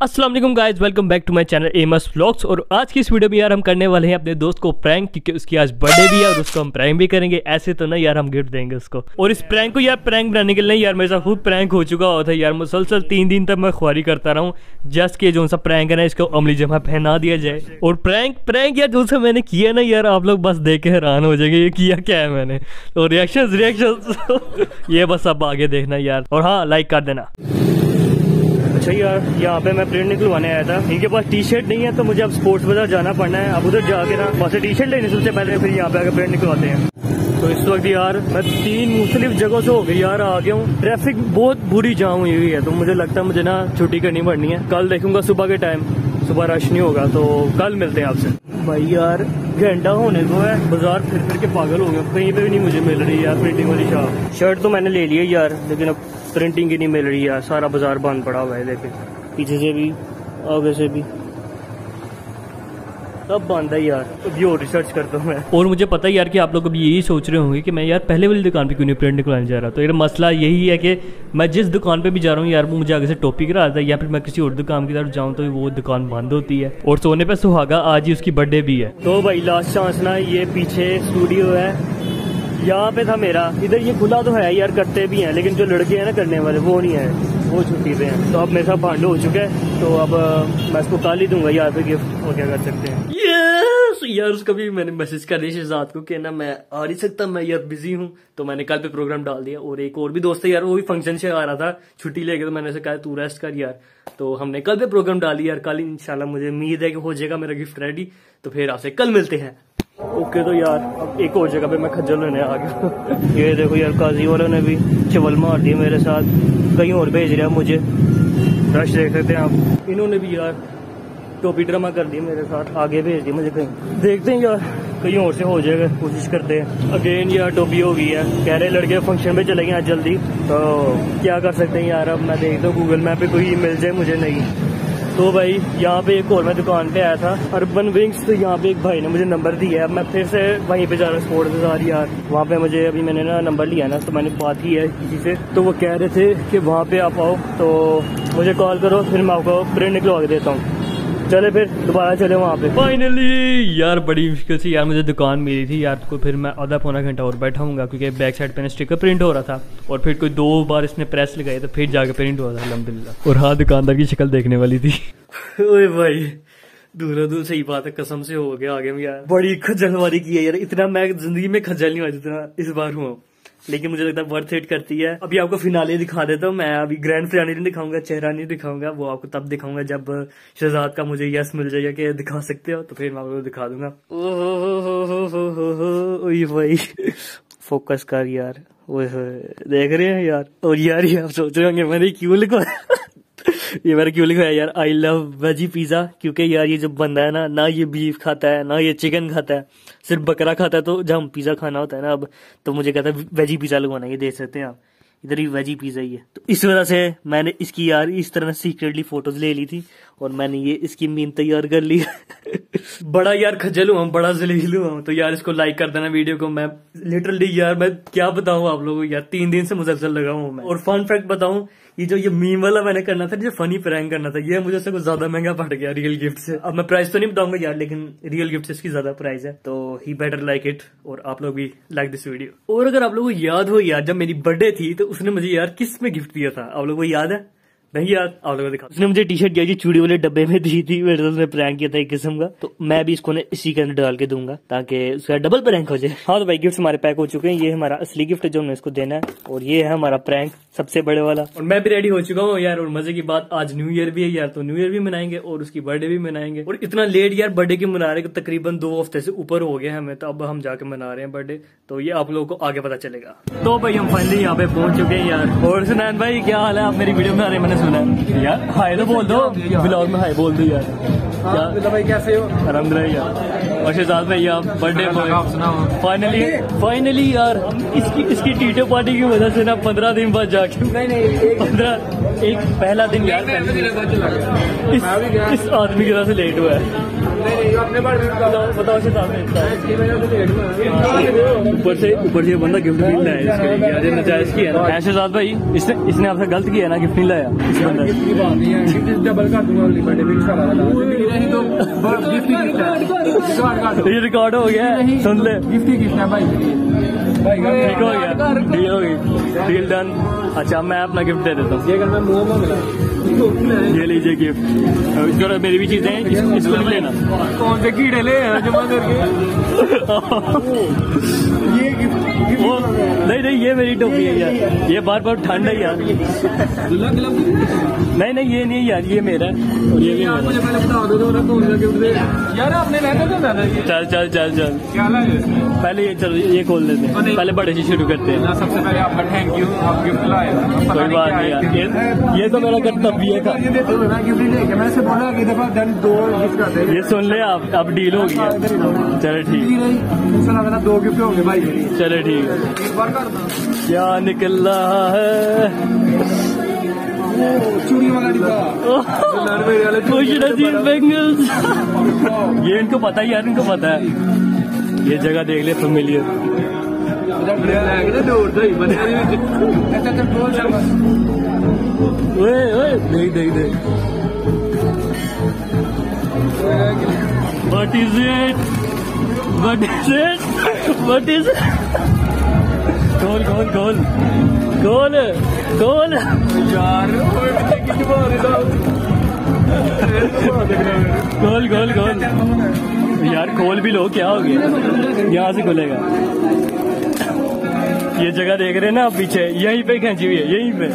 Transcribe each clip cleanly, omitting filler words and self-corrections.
अस्सलाम वालेकुम guys, welcome back to my channel एमस व्लॉग्स। और आज की इस वीडियो में यार हम करने वाले हैं अपने दोस्त को प्रैंक, क्योंकि उसकी आज बर्थडे भी है और उसको हम प्रैंक भी करेंगे। ऐसे तो ना यार हम गिफ्ट देंगे उसको। और इस प्रैंक को यार प्रैंक बनाने के लिए यार मेरे साथ खुद प्रैंक हो चुका होता है यार। मुसलसल 3 दिन तक मैं ख्वारी करता रहा हूँ जस्ट कि जो सा प्रैंक है ना इसको अमली जमा पहना दिया जाए। और प्रैंक यार जो सा मैंने किया ना यार, आप लोग बस देख के हैरान हो जाएंगे ये किया क्या है मैंने। और रिएक्शन ये बस अब आगे देखना यार। और हाँ, लाइक कर देना। अच्छा यार, यहाँ पे मैं प्रिंट निकलवाने आया था। इनके पास टी शर्ट नहीं है तो मुझे अब स्पोर्ट्स बाजार जाना पड़ना है। अब उधर जाके ना वहाँ से टी शर्ट लेने सबसे पहले, फिर यहाँ पे आके प्रिंट निकलवाते हैं। तो इस वक्त यार मैं 3 मुख्तलिफ जगहों से हो गई यार आ गया हूँ। ट्रैफिक बहुत बुरी जाम हुई हुई है, तो मुझे लगता है मुझे ना छुट्टी करनी पड़नी है। कल देखूंगा सुबह के टाइम, सुबह रश नहीं होगा तो कल मिलते हैं आपसे। भाई यार घंटा होने को है, बाजार फिर के पागल हो गया। कहीं पे भी नहीं मुझे मिल रही यार प्रिंटिंग वाली शर्ट। तो मैंने ले लिया यार, लेकिन अब प्रिंटिंग की नहीं मिल रही यार। सारा बाजार बंद पड़ा हुआ है, देखे पीछे से भी आगे से भी सब बंद है यार। अभी और रिसर्च करता हूँ मैं। और मुझे पता है यार कि आप लोग अभी यही सोच रहे होंगे कि मैं यार पहले वाली दुकान पे क्यों नहीं प्रिंट निकलवाने जा रहा। तो यार मसला यही है कि मैं जिस दुकान पे भी जा रहा हूँ यार वो मुझे आगे से टॉपिक रहा था, या फिर मैं किसी और दुकान की तरफ जाऊँ तो वो दुकान बंद होती है। और सोने पे सुहागा आज ही उसकी बर्थडे भी है। तो भाई लास्ट चांस ना, ये पीछे स्टूडियो है, यहाँ पे था मेरा। इधर ये खुला तो है यार, करते भी हैं, लेकिन जो लड़के हैं ना करने वाले वो नहीं है, वो छुट्टी पे हैं। तो अब मेरे साथ भांडो हो चुका है, तो अब मैं इसको कल ही दूंगा यार पे गिफ्ट। और क्या कर सकते हैं यार। उसका भी मैंने मैसेज कर दिया शहजाद को कि ना मैं आ नहीं सकता, मैं यार बिजी हूँ। तो मैंने कल पे प्रोग्राम डाल दिया। और एक और भी दोस्त है यार, वो भी फंक्शन से आ रहा था छुट्टी लेके, तो मैंने उसे कहा तू रेस्ट कर यार। तो हमने कल पे प्रोग्राम डाली यार। कल इंशाल्लाह मुझे उम्मीद है कि हो जाएगा मेरा गिफ्ट रेडी। तो फिर आपसे कल मिलते हैं। ओके तो यार अब एक और जगह पे मैं खज्जल लेने आ गया। ये देखो यार, काजी वालों ने भी चवल मार दी मेरे साथ, कहीं और भेज रहा मुझे। रश देख सकते हैं आप। इन्होंने भी यार टोपी ड्रामा कर दी मेरे साथ, आगे भेज दी मुझे कहीं। देखते हैं यार कहीं और से हो जाएगा, कोशिश करते हैं। अगेन यार टोपी हो गई है, कह रहे लड़के फंक्शन में चले गए आज जल्दी। तो क्या कर सकते हैं यार। अब मैं देखता हूँ गूगल मैप पे कोई मिल जाए मुझे। नहीं तो भाई यहाँ पे एक और मैं दुकान पे आया था, अर्बन विंग्स। तो यहाँ पे एक भाई ने मुझे नंबर दिया है, अब मैं फिर से वहीं पे जा रहा हूँ स्पोर्ट्स बाजार यार। वहाँ पे मुझे अभी मैंने ना नंबर लिया ना, तो मैंने बात की है किसी से, तो वो कह रहे थे कि वहाँ पे आप आओ तो मुझे कॉल करो, फिर मैं आपको प्रिंट निकलवा के देता हूँ। चले फिर दोबारा चले वहाँ पे। फाइनली यार बड़ी मुश्किल से यार मुझे दुकान मिली थी यार। को फिर मैं आधा पौना घंटा और बैठा हूँगा, क्योंकि बैक साइड पे स्टिकर प्रिंट हो रहा था। और फिर कोई 2 बार इसने प्रेस लगाई तो फिर जाके प्रिंट हुआ था अल्हम्दुलिल्लाह। और हाँ, दुकानदार की शक्ल देखने वाली थी। ओए भाई दूर सही बात है, कसम से हो गया आगे में यार। बड़ी खज्जलवारी की है यार, इतना मैं जिंदगी में खज्जल नहीं हुआ जितना इस बार हुआ। लेकिन मुझे लगता है वर्थ इट करती है। अभी आपको फिनाले दिखा देता हूँ मैं। अभी ग्रैंड फिनाले नहीं दिखाऊंगा, चेहरा नहीं दिखाऊंगा, वो आपको तब दिखाऊंगा जब शहजाद का मुझे यस मिल जाएगा कि दिखा सकते हो, तो फिर मैं आपको दिखा दूंगा। ओह भाई फोकस कर यार, ओए देख रहे हैं यार। और यार ये आप सोच रहे होंगे मैंने क्यों लिखवाया ये मैंने क्यों लिखवाया यार, आई लव वेजी पिज्जा। क्योंकि यार ये जो बंदा है ना ये बीफ खाता है ना ये चिकन खाता है, सिर्फ बकरा खाता है। तो जब हम पिज्जा खाना होता है ना अब, तो मुझे कहता है वेजी पिज्जा लगवाना। ये देख सकते हैं आप, इधर ही वेजी पिज्जा ही है। तो इस वजह से मैंने इसकी यार इस तरह सीक्रेटली फोटोज ले ली थी, और मैंने ये इसकी मीन तैयार कर ली। बड़ा यार खज्जल हुआ, बड़ा जलील हुआ। तो यार इसको लाइक कर देना वीडियो को। मैं लिटरली यार मैं क्या बताऊं आप लोगों को यार, 3 दिन से मुसलसल लगा हूं मैं। और फन फैक्ट बताऊं, ये मीम वाला मैंने करना था, जो फनी प्रैंक करना था, ये मुझे से कुछ ज्यादा महंगा पड़ गया रियल गिफ्ट से। अब मैं प्राइस तो नहीं बताऊंगा यार, लेकिन रियल गिफ्ट से इसकी ज्यादा प्राइस है। तो ही बेटर लाइक इट, और आप लोग भी लाइक दिस वीडियो। और अगर आप लोगों को याद हो यार, जब मेरी बर्थडे थी तो उसने मुझे यार किस में गिफ्ट दिया था, आप लोगों को याद है? नहीं यार, आप लोगों को दिखा। उसने मुझे टी शर्ट दिया जी, चूड़ी वाले डब्बे में दी थी। मेरे उसने प्रैंक किया था एक किस्म का। तो मैं भी इसको इसी के अंदर डाल के दूंगा ताकि उसका डबल प्रैंक हो जाए। हाँ तो भाई गिफ्ट हमारे पैक हो चुके हैं। ये हमारा असली गिफ्ट है जो हमने इसको देना है, और ये है हमारा प्रैंक सबसे बड़े वाला। और मैं भी रेडी हो चुका हूँ यार। और मजे की बात, आज न्यू ईयर भी है यार, तो न्यू ईयर भी मनाएंगे और उसकी बर्थडे भी मनाएंगे। और इतना लेट यार बर्थडे की मना रहे, तकरीबन 2 हफ्ते से ऊपर हो गया हमें। तो अब हम जाके मना रहे हैं बर्थडे, तो ये आप लोगों को आगे पता चलेगा। तो भाई हम फाइनली यहाँ पे पहुंच चुके हैं यार। और सुनैन भाई क्या हाल है? आप मेरी वीडियो में आ रहे हैं, मैंने सुना है यार। हाय तो बोल दो, ब्लॉग में हाय बोल दो यार। क्या भाई कैसे हो? अल्हम्दुलिल्लाह यार। और शहजाद भाई आप बर्थडे फाइनली यार इसकी टीटो पार्टी की वजह से ना 15 दिन बाद जाके, नहीं 15 एक पहला दिन यार इस आदमी की वजह से लेट हुआ है। बताओ ऊपर से बंदा गिफ्ट नहीं लाया इसके लिए, आज नजायज किया ना ऐसे साथ भाई। इसने आपसे गलत किया ना, गिफ्ट नहीं लाया इस बंदा। ये रिकॉर्ड हो गया, सुन ले। गिफ्ट ही गिफ्ट है भाई, ठीक हो गया, डील हो गई, डील डन। अच्छा मैं अपना गिफ्ट दे देता हूँ, ये लीजिए गिफ्ट। इसको मेरी भी चीजें हैं, इसको नहीं लेना। कौन से कीड़े ले जमा करके ये गिफ्ट नहीं ये मेरी टोपी है यार, ये बार बार ठंड है यार। नहीं ये नहीं यार, ये मेरा है और ये भी मेरा। मुझे पहले बता दो कौन सा गिफ्ट दे यार, आपने लेना तो ना। चल क्या लगे पहले ये, चलो ये खोल लेते हैं, पहले बड़े से शुरू करते हैं। सबसे पहले आपका थैंक यू, आप गिफ्ट लाए। कोई बात नहीं यार, ये तो मेरा कर्तव्य था। ये सुन ले आप, अब डील हो गया। चलो ठीक, 2 गिफ्ट हो गए भाई। चलो ठीक, क्या निकल रहा है? चूड़ी वाला डिब्बा, खुश नसीब बेंगल्स। ये इनको पता है यार, इनको पता है। ये जगह देख ले, फेमिलियर। देख What is it? खोल यार, खोल भी लो, क्या हो गया? यहाँ से खुलेगा। ये जगह देख रहे हैं ना आप पीछे, यहीं पे खींची हुई है, यहीं पे।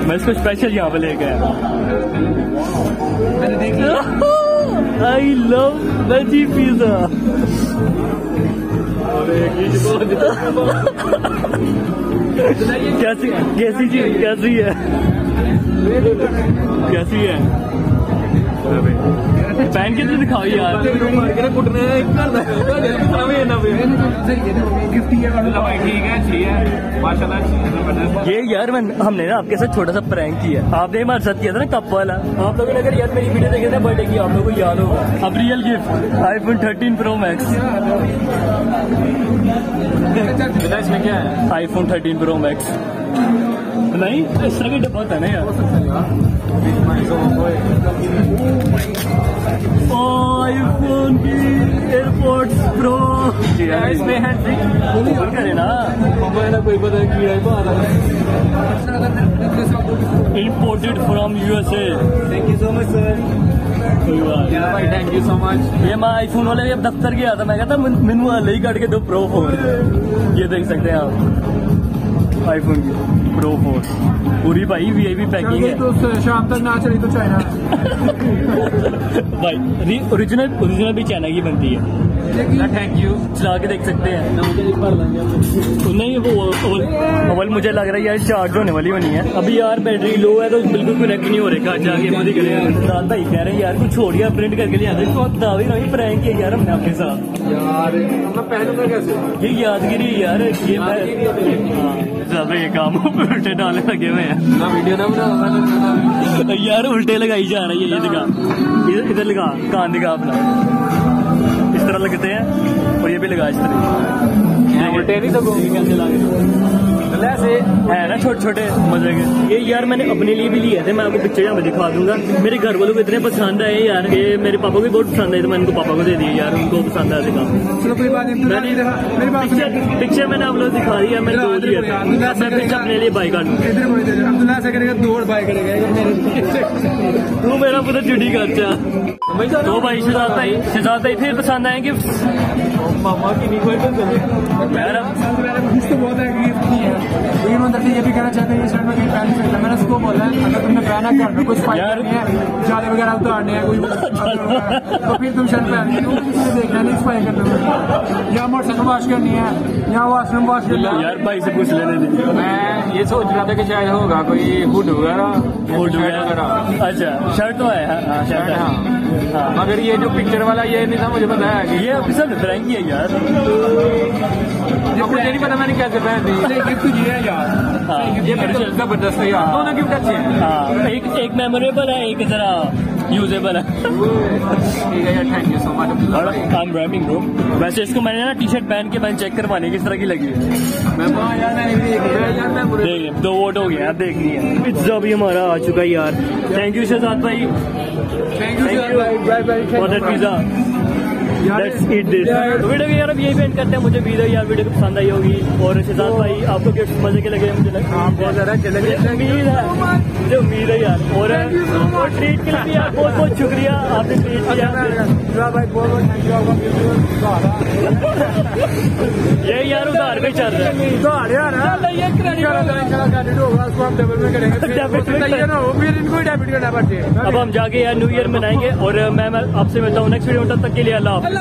मैं इसको स्पेशल यहाँ पे लेके आया। I love veggie pizza. कैसी है? पहन के तो दिखाओ यार। ये यार हमने ना आपके साथ छोटा सा प्रैंक किया, आपने हमारे साथ किया था ना कप वाला। आप लोगों ने अगर यार मेरी वीडियो देखे थे बर्थडे की, आप लोगों को याद होगा। अब real gift iPhone 13 Pro Max। इसमें क्या है? iPhone 13 Pro Max। नहीं इस तरह का डब्बा होता है ना यार। iPhone की एयरपोर्ट्स प्रो इसमें है, करे ना कोई पता imported from USA। Thank you so much sir. Thank you so much. ये मैं आईफोन वाले जब दफ्तर गया था, मैं कहता मैनू वाले ही काट के दो Pro 4। ये देख सकते हैं आप, iPhone की Pro 4 पूरी भाई VIP पैकिंग है। तो शाम तक ना चली तो चाइना भाई ओरिजिनल भी चाइना की बनती है। थैंक यू, चला के देख सकते हैं। नहीं वो अवल मुझे लग रहा है यार चार्ज होने वाली बनी है अभी यार। बैटरी लो है तो बिल्कुल कनेक्ट नहीं हो रहा। जाके भाई कह रहे हैं यार कुछ छोड़िया प्रिंट करके लिया दावी नहीं प्रैंक किया यार हमने आपके साथ यार। मैं पहनूंगा कैसे? ये यादगिरी यार, ये ये काम उल्टे डालने लगे हुए हैं ना। वीडियो ना बना यार, उल्टे लगाई जा रही है। ये दिखा, इधर लगा, कान दिखा अपना, इस तरह लगते हैं। और ये भी लगा इस तरह, उल्टे नहीं तो कैसे लगे है ना, छोटे छोटे मजे के। ये यार मैंने अपने लिए भी लिए थे, मैं आपको पिक्चर यहाँ पे दिखा दूंगा। मेरे घर वालों को इतने पसंद आए यार, ये मेरे पापा को भी बहुत पसंद आए, तो मैंने पापा को दे दिए यार, उनको पसंद आया था। पिक्चर मैंने आप लोग दिखा दिया, मैं दो दिया था। मैं पिक्चर अपने लिए बाइक तू मेरा पूरा चुटी खर्चा। तो भाई शहजाद भाई फिर पसंद आए गिफ्ट मामा की नहीं कोई बहुत है गिफ्ट नहीं है। लेकिन वो ये भी कहना चाहते हैं ये शर्ट में कहीं पहन सकता है। मैंने उसको बोला अगर तुमने पहना घर में कुछ फायदा नहीं है, जाले वगैरह उतारने हैं कोई तो फिर तुम शर्ट पहन देखना नहीं स्पाई करना, या मोटरसाइकिल वॉश करनी है या वॉशरूम वॉश करना है। यार भाई से पूछ लेने दीजिए। मैं ये सोच रहा था कि शायद होगा कोई हुड वगैरह। अच्छा शर्ट तो है, शर्ट है। हाँ। मगर ये जो पिक्चर वाला ये नहीं था मुझे पता है कि ये ऑफिशियल फ्रैंक ही है यार। मुझे नहीं पता मैंने कैसे पहन दी। गिफ्ट ये है यार। हाँ, ये जबरदस्त है यार, दोनों गिफ्ट अच्छे हैं। हाँ, एक मेमोरेबल है, एक जरा यूजेबल है। ठीक है यार, thank you so much. I am wrapping bro. वैसे इसको मैंने ना टी शर्ट पहन के मैंने चेक करवाने किस तरह की लगी है। देखिए 2 वोट हो गए, आप देखनी है। पिज्जा भी हमारा आ चुका है यार। थैंक यू शहजाद भाई, thank you for that pizza. Let's eat this। Video की यार अब यही पेंट करते हैं। मुझे वीडियो यार वीडियो को पसंद आई होगी। और शहजाद भाई आपको गिफ्ट मजे के लगे मुझे बहुत ज़्यादा चले गए। उम्मीद है, मुझे उम्मीद है यार। और ट्रीट के लिए भी यार बहुत बहुत शुक्रिया, आपने ट्रीट किया। ये यार उधार पे चल रहा है। अब हम जाके यार न्यू ईयर मनाएंगे और मैं आपसे मिलता हूँ नेक्स्ट वीडियो। तब तक के लिए अल्लाह हाफ़िज़।